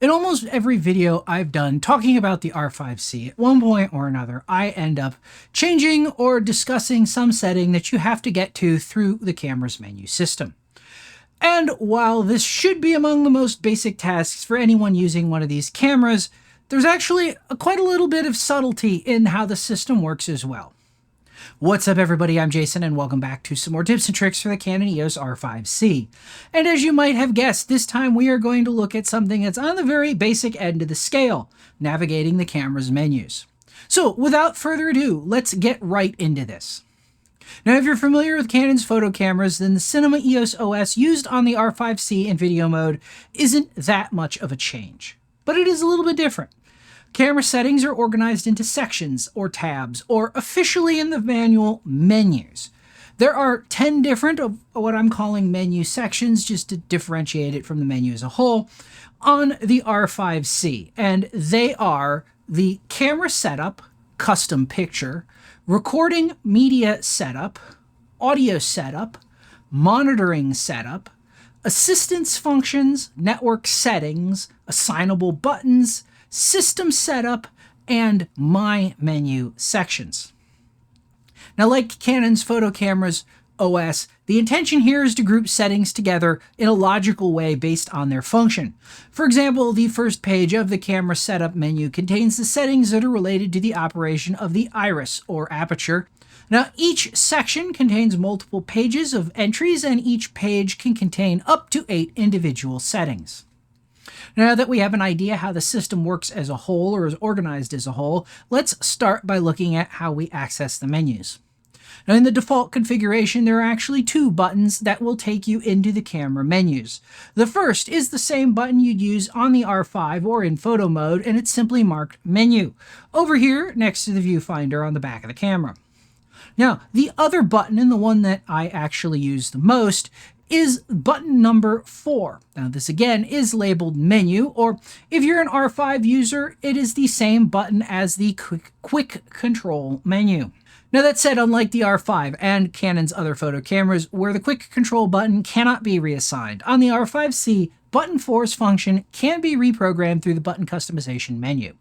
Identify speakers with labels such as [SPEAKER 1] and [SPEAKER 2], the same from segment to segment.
[SPEAKER 1] In almost every video I've done talking about the R5C, at one point or another, I end up changing or discussing some setting that you have to get to through the camera's menu system. And while this should be among the most basic tasks for anyone using one of these cameras, there's actually quite a little bit of subtlety in how the system works as well. What's up everybody, I'm Jason and welcome back to some more tips and tricks for the Canon EOS R5C. And as you might have guessed, this time we are going to look at something that's on the very basic end of the scale, navigating the camera's menus. So without further ado, let's get right into this. Now if you're familiar with Canon's photo cameras, then the Cinema EOS OS used on the R5C in video mode isn't that much of a change. But it is a little bit different. Camera settings are organized into sections or tabs, or officially in the manual, menus. There are 10 different of what I'm calling menu sections, just to differentiate it from the menu as a whole, on the R5C. And they are the camera setup, custom picture, recording media setup, audio setup, monitoring setup, assistance functions, network settings, assignable buttons, system setup, and my menu sections. Now, like Canon's photo cameras OS, the intention here is to group settings together in a logical way based on their function. For example, the first page of the camera setup menu contains the settings that are related to the operation of the iris or aperture. Now, each section contains multiple pages of entries, and each page can contain up to 8 individual settings. Now that we have an idea how the system works as a whole, or is organized as a whole, let's start by looking at how we access the menus. Now in the default configuration, there are actually 2 buttons that will take you into the camera menus. The first is the same button you'd use on the R5 or in photo mode, and it's simply marked Menu, over here next to the viewfinder on the back of the camera. Now, the other button, and the one that I actually use the most, is button number 4. Now this again is labeled Menu, or if you're an R5 user, it is the same button as the quick control menu. Now that said, unlike the R5 and Canon's other photo cameras, where the quick control button cannot be reassigned, on the R5C, button 4's function can be reprogrammed through the button customization menu.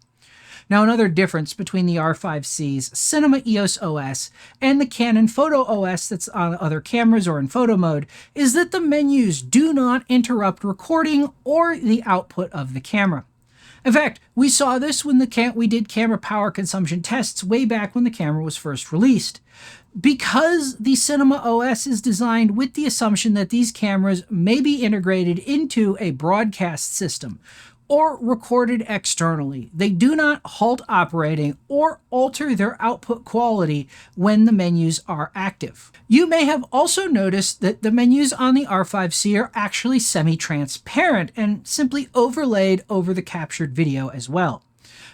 [SPEAKER 1] Now, another difference between the R5C's Cinema EOS OS and the Canon Photo OS that's on other cameras or in photo mode is that the menus do not interrupt recording or the output of the camera. In fact, we saw this when we did camera power consumption tests way back when the camera was first released. Because the Cinema OS is designed with the assumption that these cameras may be integrated into a broadcast system or recorded externally, they do not halt operating or alter their output quality when the menus are active. You may have also noticed that the menus on the R5C are actually semi-transparent and simply overlaid over the captured video as well.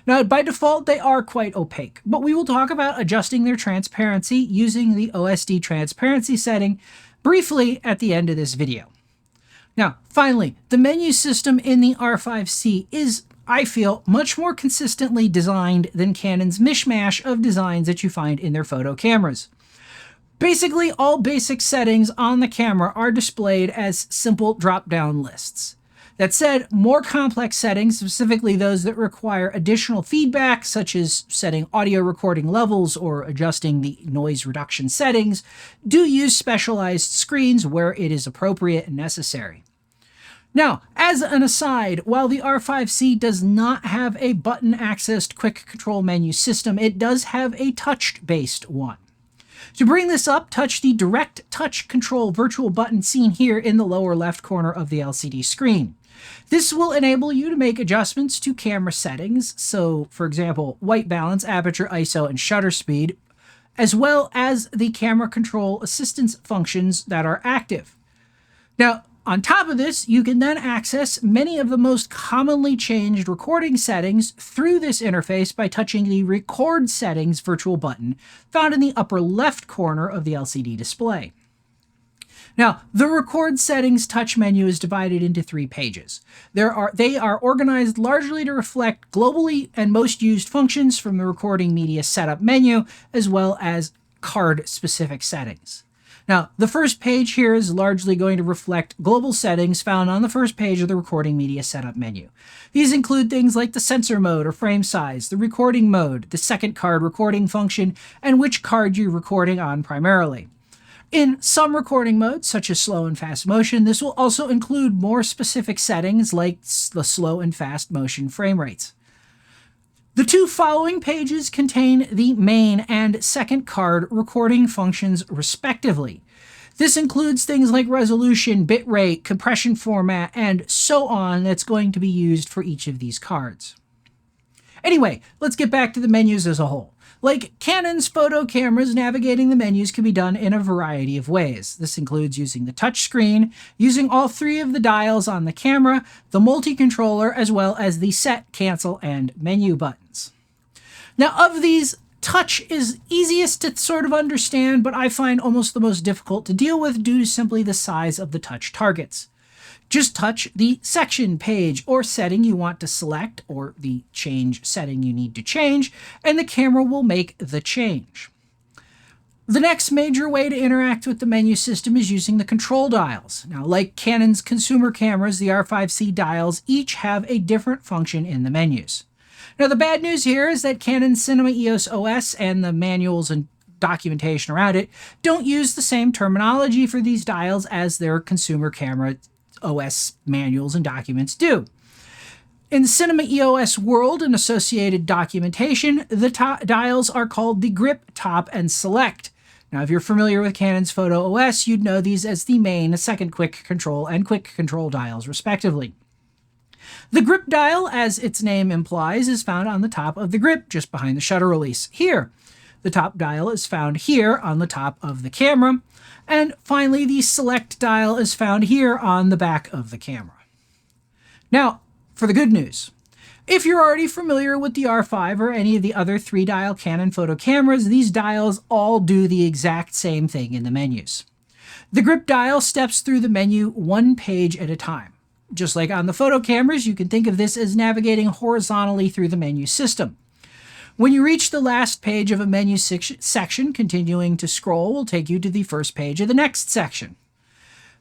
[SPEAKER 1] Now, by default, they are quite opaque, but we will talk about adjusting their transparency using the OSD transparency setting briefly at the end of this video. Now, finally, the menu system in the R5C is, I feel, much more consistently designed than Canon's mishmash of designs that you find in their photo cameras. Basically, all basic settings on the camera are displayed as simple drop-down lists. That said, more complex settings, specifically those that require additional feedback, such as setting audio recording levels or adjusting the noise reduction settings, do use specialized screens where it is appropriate and necessary. Now, as an aside, while the R5C does not have a button-accessed quick control menu system, it does have a touch-based one. To bring this up, touch the Direct Touch Control virtual button seen here in the lower left corner of the LCD screen. This will enable you to make adjustments to camera settings, so for example, white balance, aperture, ISO, and shutter speed, as well as the camera control assistance functions that are active. Now, on top of this, you can then access many of the most commonly changed recording settings through this interface by touching the Record Settings virtual button found in the upper left corner of the LCD display. Now, the Record Settings touch menu is divided into 3 pages. They are organized largely to reflect globally and most used functions from the recording media setup menu, as well as card-specific settings. Now, the first page here is largely going to reflect global settings found on the first page of the recording media setup menu. These include things like the sensor mode or frame size, the recording mode, the second card recording function, and which card you're recording on primarily. In some recording modes, such as slow and fast motion, this will also include more specific settings like the slow and fast motion frame rates. The two following pages contain the main and second card recording functions respectively. This includes things like resolution, bitrate, compression format, and so on that's going to be used for each of these cards. Anyway, let's get back to the menus as a whole. Like Canon's photo cameras, navigating the menus can be done in a variety of ways. This includes using the touch screen, using all three of the dials on the camera, the multi-controller, as well as the set, cancel, and menu buttons. Now, of these, touch is easiest to sort of understand, but I find almost the most difficult to deal with due to simply the size of the touch targets. Just touch the section, page, or setting you want to select, or the change setting you need to change, and the camera will make the change. The next major way to interact with the menu system is using the control dials. Now, like Canon's consumer cameras, the R5C dials each have a different function in the menus. Now, the bad news here is that Canon's Cinema EOS OS and the manuals and documentation around it don't use the same terminology for these dials as their consumer camera OS manuals and documents do. In the Cinema EOS world and associated documentation, the dials are called the grip, top, and select. Now, if you're familiar with Canon's Photo OS, you'd know these as the main, second quick control, and quick control dials, respectively. The grip dial, as its name implies, is found on the top of the grip, just behind the shutter release here. The top dial is found here on the top of the camera. And finally, the select dial is found here on the back of the camera. Now, for the good news. If you're already familiar with the R5 or any of the other 3-dial Canon photo cameras, these dials all do the exact same thing in the menus. The grip dial steps through the menu one page at a time. Just like on the photo cameras, you can think of this as navigating horizontally through the menu system. When you reach the last page of a menu section, continuing to scroll will take you to the first page of the next section.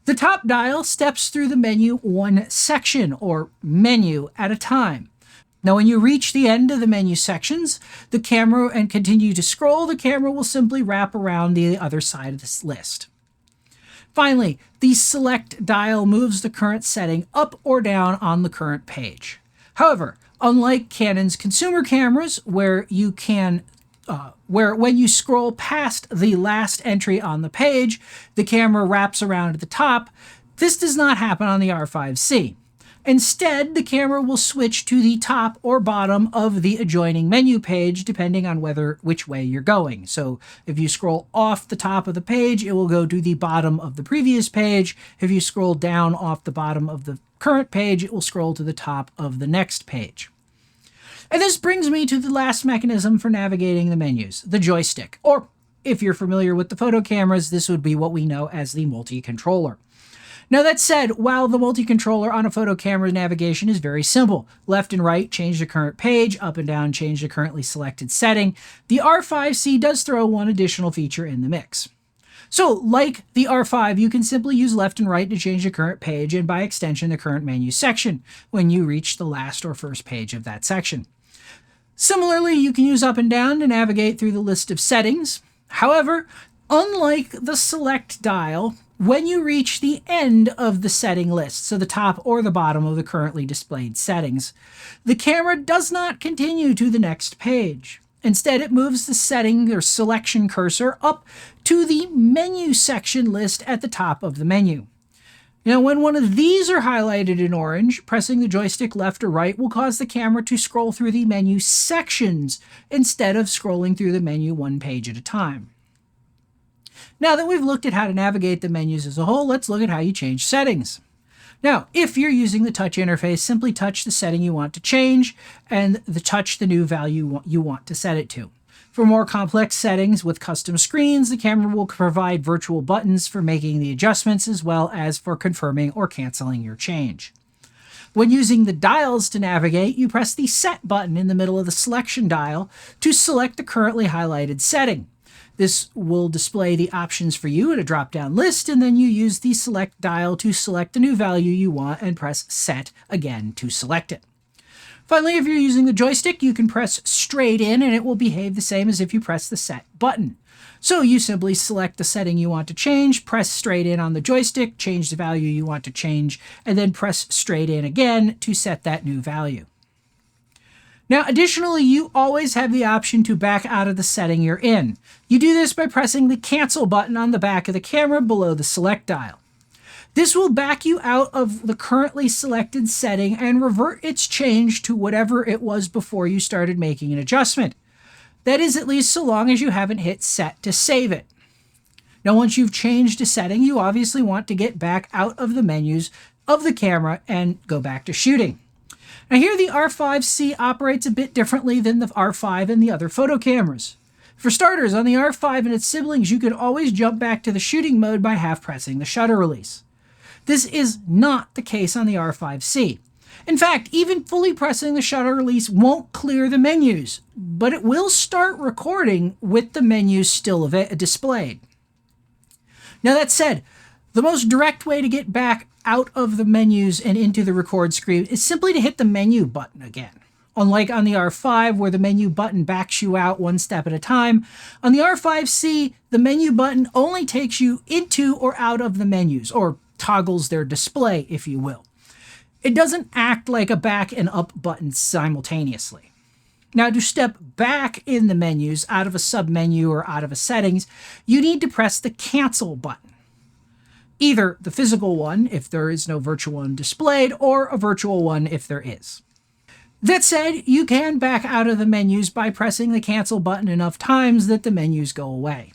[SPEAKER 1] The top dial steps through the menu one section, or menu, at a time. Now, when you reach the end of the menu sections, the camera and continue to scroll, the camera will simply wrap around the other side of this list. Finally, the select dial moves the current setting up or down on the current page. However, unlike Canon's consumer cameras, where when you scroll past the last entry on the page, the camera wraps around at the top, this does not happen on the R5C. Instead, the camera will switch to the top or bottom of the adjoining menu page, depending on which way you're going. So if you scroll off the top of the page, it will go to the bottom of the previous page. If you scroll down off the bottom of the current page, it will scroll to the top of the next page. And this brings me to the last mechanism for navigating the menus, the joystick. Or, if you're familiar with the photo cameras, this would be what we know as the multi-controller. Now, that said, while the multi-controller on a photo camera navigation is very simple, left and right change the current page, up and down change the currently selected setting, the R5C does throw one additional feature in the mix. So, like the R5, you can simply use left and right to change the current page and by extension the current menu section when you reach the last or first page of that section. Similarly, you can use up and down to navigate through the list of settings. However, unlike the select dial, when you reach the end of the setting list, so the top or the bottom of the currently displayed settings, the camera does not continue to the next page. Instead, it moves the setting or selection cursor up to the menu section list at the top of the menu. Now, when one of these are highlighted in orange, pressing the joystick left or right will cause the camera to scroll through the menu sections instead of scrolling through the menu one page at a time. Now that we've looked at how to navigate the menus as a whole, let's look at how you change settings. Now, if you're using the touch interface, simply touch the setting you want to change and touch the new value you want to set it to. For more complex settings with custom screens, the camera will provide virtual buttons for making the adjustments as well as for confirming or canceling your change. When using the dials to navigate, you press the Set button in the middle of the selection dial to select the currently highlighted setting. This will display the options for you in a drop-down list, and then you use the select dial to select the new value you want and press set again to select it. Finally, if you're using the joystick, you can press straight in and it will behave the same as if you press the set button. So you simply select the setting you want to change, press straight in on the joystick, change the value you want to change, and then press straight in again to set that new value. Now, additionally, you always have the option to back out of the setting you're in. You do this by pressing the cancel button on the back of the camera below the select dial. This will back you out of the currently selected setting and revert its change to whatever it was before you started making an adjustment. That is, at least so long as you haven't hit set to save it. Now, once you've changed a setting, you obviously want to get back out of the menus of the camera and go back to shooting. Now here the R5C operates a bit differently than the R5 and the other photo cameras. For starters, on the R5 and its siblings, you can always jump back to the shooting mode by half pressing the shutter release. This is not the case on the R5C. In fact, even fully pressing the shutter release won't clear the menus, but it will start recording with the menus still displayed. Now that said, the most direct way to get back out of the menus and into the record screen is simply to hit the menu button again. Unlike on the R5, where the menu button backs you out one step at a time, on the R5C, the menu button only takes you into or out of the menus, or toggles their display, if you will. It doesn't act like a back and up button simultaneously. Now, to step back in the menus out of a submenu or out of a settings, you need to press the cancel button. Either the physical one, if there is no virtual one displayed, or a virtual one if there is. That said, you can back out of the menus by pressing the cancel button enough times that the menus go away.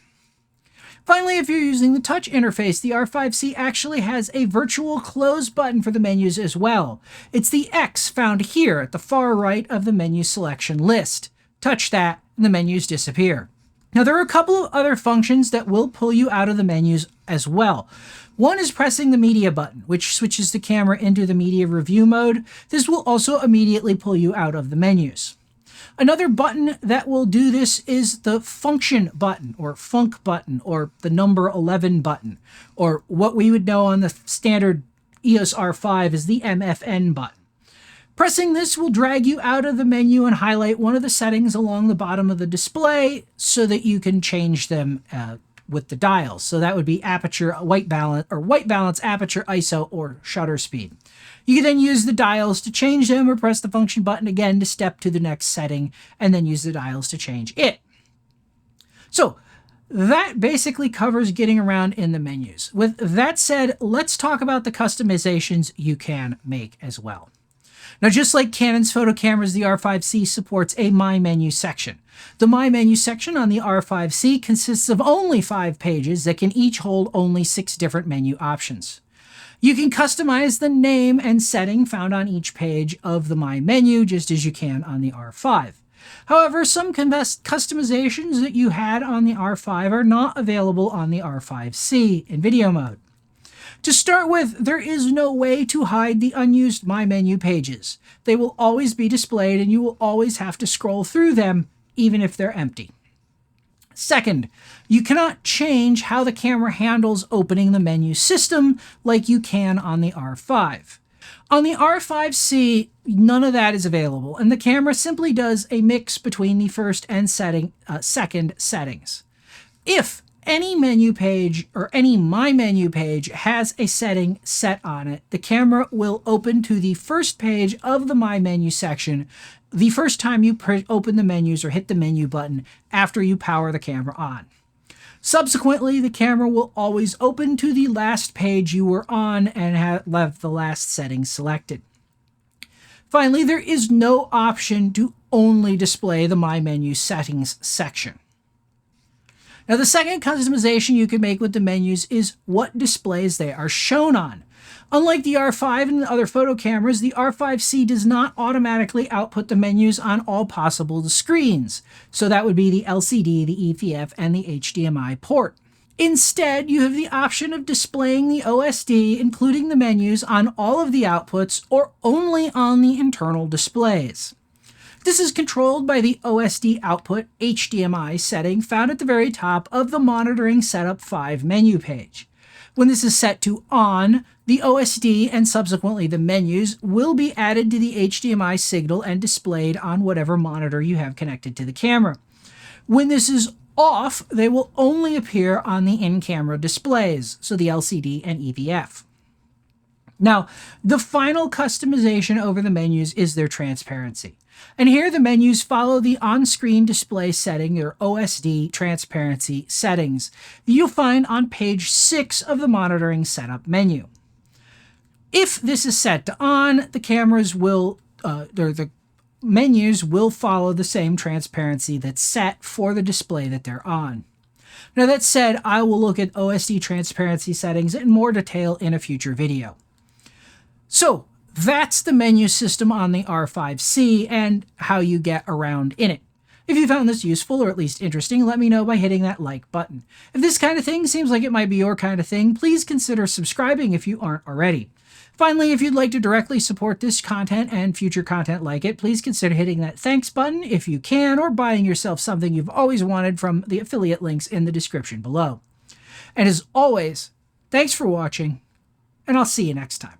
[SPEAKER 1] Finally, if you're using the touch interface, the R5C actually has a virtual close button for the menus as well. It's the X found here at the far right of the menu selection list. Touch that, and the menus disappear. Now, there are a couple of other functions that will pull you out of the menus as well. One is pressing the media button, which switches the camera into the media review mode. This will also immediately pull you out of the menus. Another button that will do this is the function button, or funk button, or the number 11 button, or what we would know on the standard EOS R5 as the MFN button. Pressing this will drag you out of the menu and highlight one of the settings along the bottom of the display so that you can change them with the dials. So that would be aperture, white balance, aperture, ISO, or shutter speed. You can then use the dials to change them or press the function button again to step to the next setting and then use the dials to change it. So that basically covers getting around in the menus. With that said, let's talk about the customizations you can make as well. Now, just like Canon's photo cameras, the R5C supports a My Menu section. The My Menu section on the R5C consists of only 5 pages that can each hold only 6 different menu options. You can customize the name and setting found on each page of the My Menu just as you can on the R5. However, some customizations that you had on the R5 are not available on the R5C in video mode. To start with, there is no way to hide the unused My Menu pages. They will always be displayed and you will always have to scroll through them, even if they're empty. Second, you cannot change how the camera handles opening the menu system like you can on the R5. On the R5C, none of that is available, and the camera simply does a mix between the first and second settings. If any menu page or any My Menu page has a setting set on it, the camera will open to the first page of the My Menu section the first time you open the menus or hit the menu button after you power the camera on. Subsequently, the camera will always open to the last page you were on and have left the last setting selected. Finally, there is no option to only display the My Menu settings section. Now, the second customization you can make with the menus is what displays they are shown on. Unlike the R5 and the other photo cameras, the R5C does not automatically output the menus on all possible screens. So that would be the LCD, the EPF, and the HDMI port. Instead, you have the option of displaying the OSD, including the menus, on all of the outputs or only on the internal displays. This is controlled by the OSD output HDMI setting found at the very top of the Monitoring Setup 5 menu page. When this is set to on, the OSD and subsequently the menus will be added to the HDMI signal and displayed on whatever monitor you have connected to the camera. When this is off, they will only appear on the in-camera displays, so the LCD and EVF. Now, the final customization over the menus is their transparency. And here the menus follow the on-screen display setting, their OSD transparency settings, that you'll find on page 6 of the monitoring setup menu. If this is set to on, the cameras will, the menus will follow the same transparency that's set for the display that they're on. Now that said, I will look at OSD transparency settings in more detail in a future video. So that's the menu system on the R5C and how you get around in it. If you found this useful or at least interesting, let me know by hitting that like button. If this kind of thing seems like it might be your kind of thing, please consider subscribing if you aren't already. Finally, if you'd like to directly support this content and future content like it, please consider hitting that thanks button if you can, or buying yourself something you've always wanted from the affiliate links in the description below. And as always, thanks for watching, and I'll see you next time.